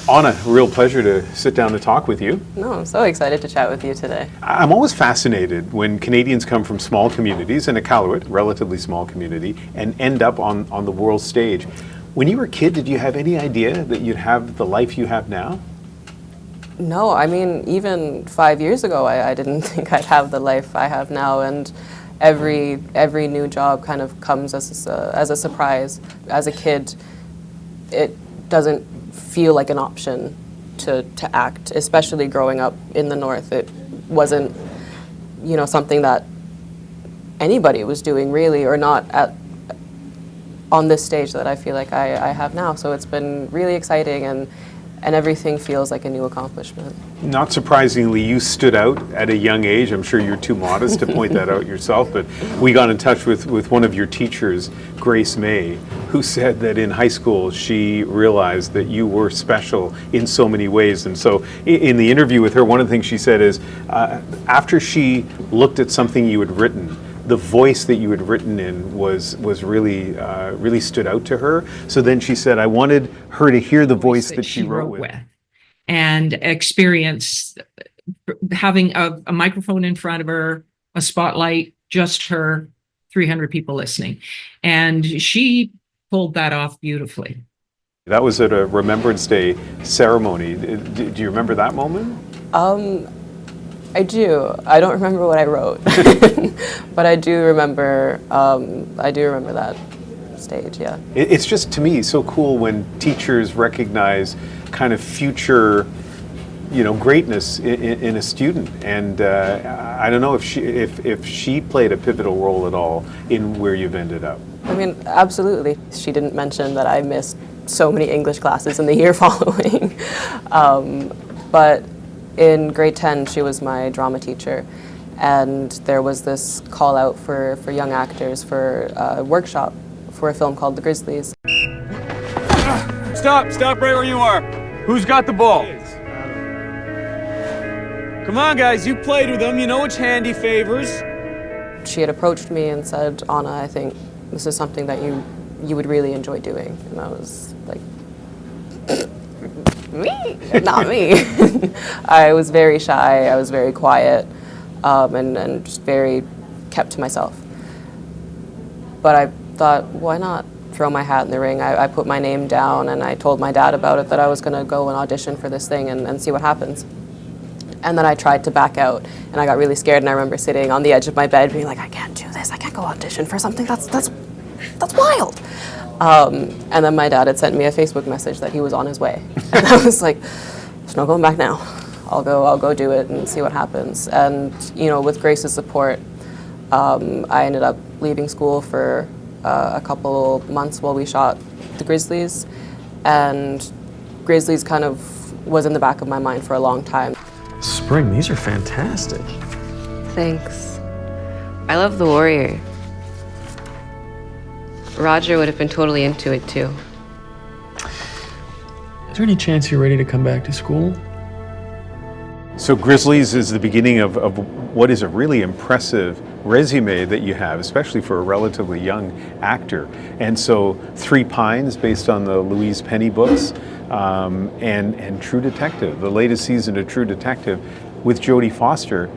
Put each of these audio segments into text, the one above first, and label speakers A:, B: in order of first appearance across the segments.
A: Anna, real pleasure to sit down and talk with you.
B: No, I'm so excited to chat with you today.
A: I'm always fascinated when Canadians come from small communities, and Iqaluit, relatively small community, and end up on the world stage. When you were a kid, did you have any idea that you'd have the life you have now?
B: No, I mean, even 5 years ago, I didn't think I'd have the life I have now, and every new job kind of comes as a surprise. As a kid, it doesn't feel like an option to act, especially growing up in the North. It wasn't, something that anybody was doing really, or not on this stage that I feel like I have now. So it's been really exciting, and everything feels like a new accomplishment.
A: Not surprisingly, you stood out at a young age. I'm sure you're too modest to point that out yourself, but we got in touch with one of your teachers, Grace May, who said that in high school she realized that you were special in so many ways. And so in the interview with her, one of the things she said is after she looked at something you had written, the voice that you had written in was really stood out to her. So then she said, I wanted her to hear the voice that she wrote with.
C: And experience having a microphone in front of her, a spotlight, just her, 300 people listening. And she pulled that off beautifully.
A: That was at a Remembrance Day ceremony. Do you remember that moment?
B: I do. I don't remember what I wrote, but I do remember that stage, yeah.
A: It's just, to me, so cool when teachers recognize kind of future, greatness in a student. And I don't know if she played a pivotal role at all in where you've ended up.
B: I mean, absolutely. She didn't mention that I missed so many English classes in the year following. But in grade 10, she was my drama teacher, and there was this call out for young actors for a workshop for a film called The Grizzlies.
D: Stop right where you are. Who's got the ball? Come on, guys, you played with them, you know which hand he favors.
B: She had approached me and said, Anna, I think this is something that you would really enjoy doing. And I was like, me? Not me. I was very shy, I was very quiet, and just very kept to myself. But I thought, why not throw my hat in the ring? I put my name down and I told my dad about it, that I was going to go and audition for this thing and see what happens. And then I tried to back out, and I got really scared, and I remember sitting on the edge of my bed being like, I can't do this, I can't go audition for something, that's wild. And then my dad had sent me a Facebook message that he was on his way. And I was like, there's no going back now. I'll go do it and see what happens. And, with Grace's support, I ended up leaving school for a couple months while we shot The Grizzlies. And Grizzlies kind of was in the back of my mind for a long time.
E: Spring, these are fantastic.
F: Thanks. I love The Warrior. Roger would have been totally into it too.
E: Is there any chance you're ready to come back to school?
A: So Grizzlies is the beginning of what is a really impressive resume that you have, especially for a relatively young actor. And so Three Pines, based on the Louise Penny books, and True Detective, the latest season of True Detective with Jodie Foster.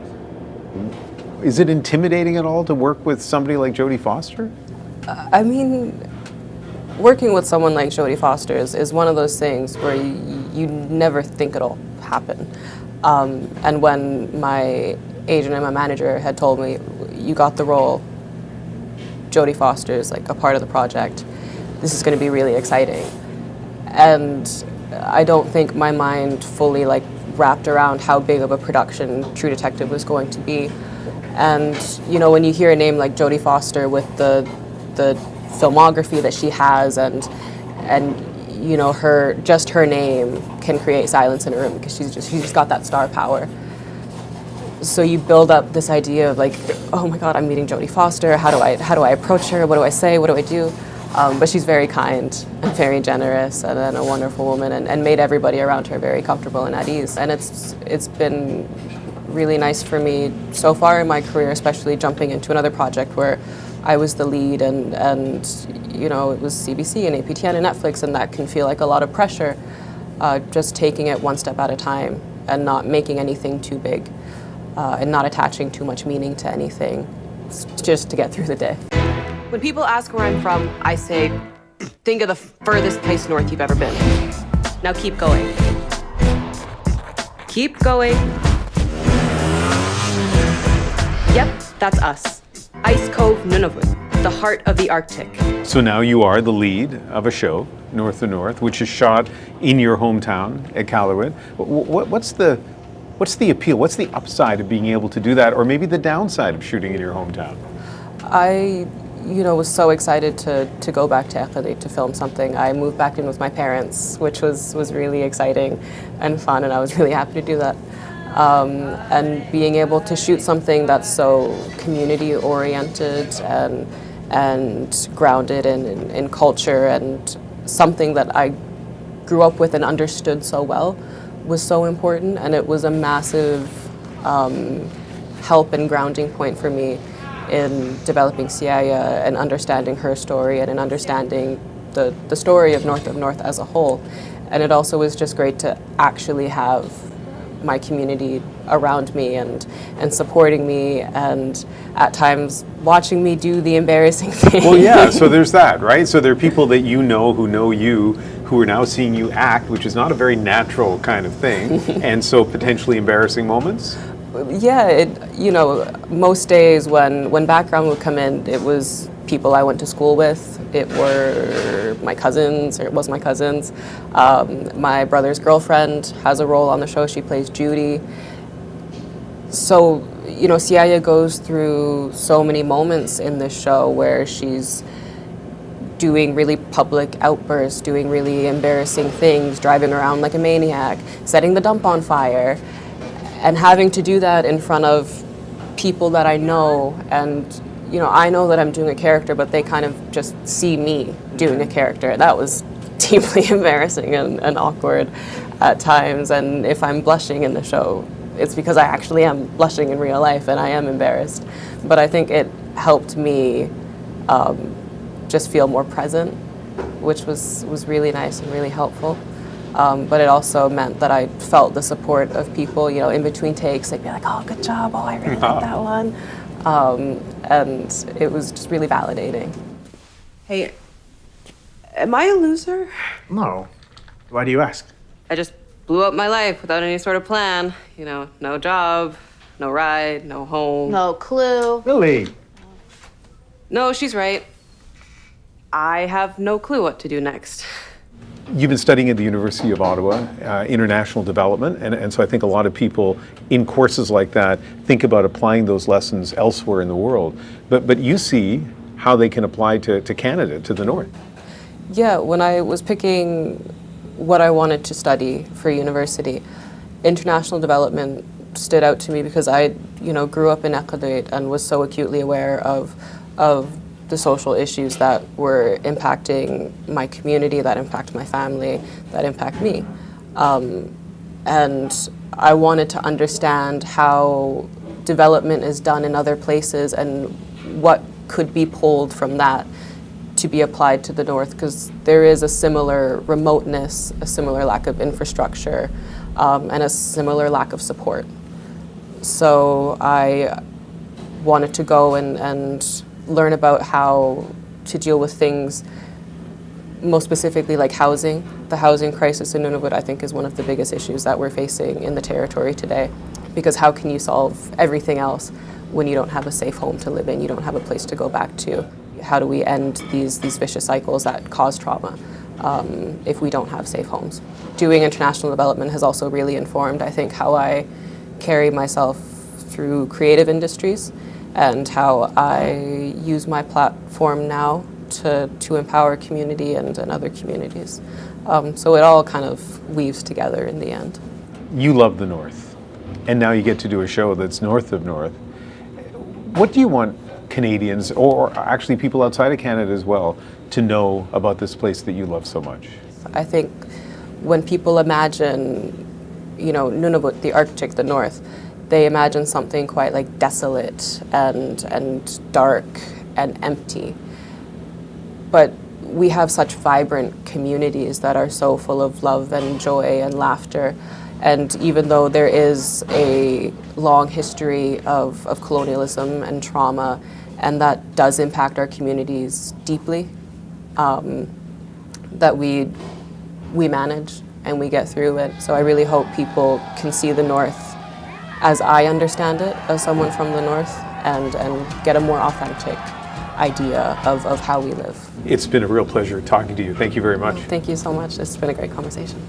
A: Is it intimidating at all to work with somebody like Jodie Foster?
B: I mean, working with someone like Jodie Foster is one of those things where you never think it'll happen. And when my agent and my manager had told me, you got the role, Jodie Foster is like a part of the project, this is going to be really exciting. And I don't think my mind fully wrapped around how big of a production True Detective was going to be. And when you hear a name like Jodie Foster with the filmography that she has, and her name can create silence in a room because she's just got that star power. So you build up this idea of oh my God, I'm meeting Jodie Foster. How do I approach her? What do I say? What do I do? But she's very kind and very generous and a wonderful woman, and made everybody around her very comfortable and at ease. And it's been really nice for me so far in my career, especially jumping into another project where I was the lead, and it was CBC and APTN and Netflix, and that can feel like a lot of pressure. just taking it one step at a time and not making anything too big, and not attaching too much meaning to anything, just to get through the day. When people ask where I'm from, I say, think of the furthest place north you've ever been. Now keep going. Keep going. Yep, that's us. Ice Cove, Nunavut, the heart of the Arctic.
A: So now you are the lead of a show, North of North, which is shot in your hometown, Iqaluit. What's the appeal? What's the upside of being able to do that, or maybe the downside of shooting in your hometown?
B: I was so excited to go back to Iqaluit to film something. I moved back in with my parents, which was really exciting and fun, and I was really happy to do that. And being able to shoot something that's so community-oriented and grounded in culture, and something that I grew up with and understood so well, was so important, and it was a massive help and grounding point for me in developing Siaya and understanding her story and in understanding the story of North as a whole. And it also was just great to actually have my community around me and supporting me, and at times watching me do the embarrassing thing.
A: Well, yeah, so there's that, right? So there are people that you know who know you, who are now seeing you act, which is not a very natural kind of thing, and so potentially embarrassing moments?
B: Yeah, most days when background would come in, it was people I went to school with. It were my cousins, or it was my cousins. My brother's girlfriend has a role on the show. She plays Judy. So, Siaya goes through so many moments in this show where she's doing really public outbursts, doing really embarrassing things, driving around like a maniac, setting the dump on fire, and having to do that in front of people that I know. And I know that I'm doing a character, but they kind of just see me doing a character. That was deeply embarrassing and awkward at times. And if I'm blushing in the show, it's because I actually am blushing in real life and I am embarrassed. But I think it helped me just feel more present, which was really nice and really helpful. But it also meant that I felt the support of people, in between takes. They'd be like, oh, good job, oh, I really like that one. And it was just really validating. Hey, am I a loser?
G: No. Why do you ask?
B: I just blew up my life without any sort of plan. No job, no ride, no home.
H: No clue.
G: Lily!
B: No, she's right. I have no clue what to do next.
A: You've been studying at the University of Ottawa, international development, and so I think a lot of people in courses like that think about applying those lessons elsewhere in the world. But you see how they can apply to Canada, to the north.
B: Yeah, when I was picking what I wanted to study for university, international development stood out to me because I, grew up in Iqaluit and was so acutely aware of the social issues that were impacting my community, that impact my family, that impact me. And I wanted to understand how development is done in other places and what could be pulled from that to be applied to the north, because there is a similar remoteness, a similar lack of infrastructure, and a similar lack of support. So I wanted to go and learn about how to deal with things, most specifically like housing. The housing crisis in Nunavut, I think, is one of the biggest issues that we're facing in the territory today, because how can you solve everything else when you don't have a safe home to live in, you don't have a place to go back to? How do we end these vicious cycles that cause trauma if we don't have safe homes? Doing international development has also really informed, I think, how I carry myself through creative industries and how I use my platform now to empower community and other communities. So it all kind of weaves together in the end.
A: You love the north, and now you get to do a show that's north of north. What do you want Canadians, or actually people outside of Canada as well, to know about this place that you love so much?
B: I think when people imagine, Nunavut, the Arctic, the north, they imagine something quite like desolate and dark and empty. But we have such vibrant communities that are so full of love and joy and laughter. And even though there is a long history of colonialism and trauma, and that does impact our communities deeply, that we manage and we get through it. So I really hope people can see the North as I understand it, as someone from the North, and get a more authentic idea of how we live.
A: It's been a real pleasure talking to you. Thank you very much.
B: Thank you so much. It's been a great conversation.